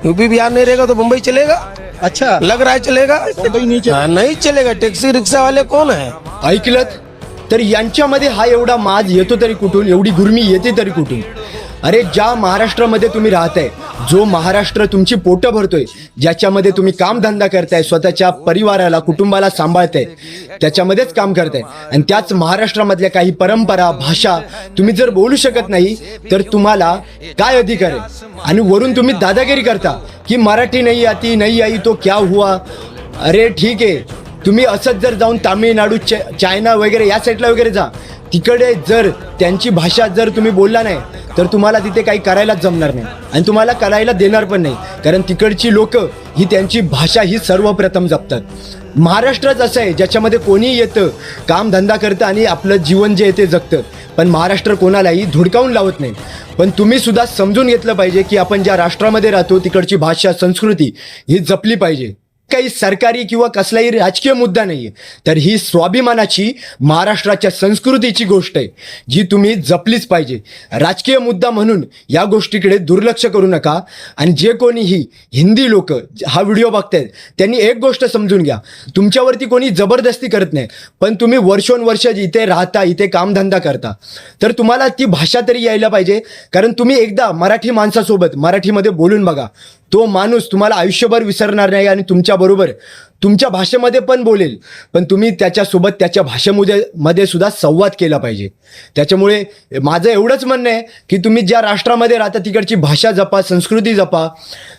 UP Bihar नहीं रहेगा तो मुंबई चलेगा? अच्छा, लग रहा है चलेगा? मुंबई नहीं चलेगा. हाँ, नहीं चलेगा. टॅक्सी रिक्षा वाले कौन है? ऐकलत तर यांच्यामध्ये हा एवढा माज येतो तरी कुठून, एवढी गुरमी येते तरी कुठून? अरे ज्या महाराष्ट्रामध्ये तुम्ही राहताय, जो महाराष्ट्र तुमची पोटं भरतोय, ज्याच्यामध्ये तुम्ही कामधंदा करताय, स्वतःच्या परिवाराला कुटुंबाला सांभाळताय, त्याच्यामध्येच काम करताय आणि त्याच महाराष्ट्रामधल्या काही परंपरा भाषा तुम्ही जर बोलू शकत नाही तर तुम्हाला काय अधिकार आहे? आणि वरून तुम्ही दादागिरी करता की मराठी नाही आती नाही आई तो क्या हुआ. अरे ठीक आहे, तुम्ही असंच जर जाऊन तामिळनाडू चायना वगैरे या साईडला वगैरे जा, तिकडे जर त्यांची भाषा जर तुम्ही बोलला नाही तर तुम्हाला तिथे काही करायलाच जमणार नाही आणि तुम्हाला करायला देणार पण नाही, कारण तिकडची लोक ही त्यांची भाषा ही सर्वप्रथम जपतात. महाराष्ट्रच असं आहे ज्याच्यामध्ये कोणी येतं, कामधंदा करतं आणि आपलं जीवन जे आहे ते जगतं, पण महाराष्ट्र कोणालाही धुडकावून लावत नाही. पण तुम्ही सुद्धा समजून घेतलं पाहिजे की आपण ज्या राष्ट्रामध्ये राहतो तिकडची भाषा संस्कृती ही जपली पाहिजे. काही सरकारी किंवा कसलाही राजकीय मुद्दा नाही आहे, तर ही स्वाभिमानाची महाराष्ट्राच्या संस्कृतीची गोष्ट आहे जी तुम्ही जपलीच पाहिजे. राजकीय मुद्दा म्हणून या गोष्टीकडे दुर्लक्ष करू नका. आणि जे कोणीही हिंदी लोक हा व्हिडिओ बघतायत त्यांनी एक गोष्ट समजून घ्या, तुमच्यावरती कोणी जबरदस्ती करत नाही, पण तुम्ही वर्षोनवर्ष इथे राहता, इथे कामधंदा करता, तर तुम्हाला ती भाषा तरी यायला पाहिजे. कारण तुम्ही एकदा मराठी माणसासोबत मराठीमध्ये बोलून बघा, तो माणूस तुम्हाला आयुष्यभर विसरणार नाही आणि तुमच्याबरोबर तुमच्या भाषेमध्ये पण बोलेल, पण तुम्ही त्याच्यासोबत त्याच्या भाषेमध्ये सुद्धा संवाद केला पाहिजे. त्याच्यामुळे माझं एवढंच म्हणणं आहे की तुम्ही ज्या राष्ट्रामध्ये राहता तिकडची भाषा जपा, संस्कृती जपा.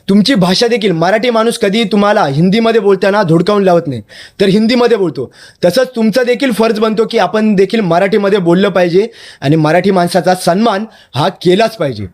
तुमची भाषा देखील मराठी माणूस कधी तुम्हाला हिंदीमध्ये बोलताना धुडकावून लावत नाही, तर हिंदीमध्ये बोलतो. तसंच तुमचा देखील फर्ज बनतो की आपण देखील मराठीमध्ये बोललं पाहिजे आणि मराठी माणसाचा सन्मान हा केलाच पाहिजे.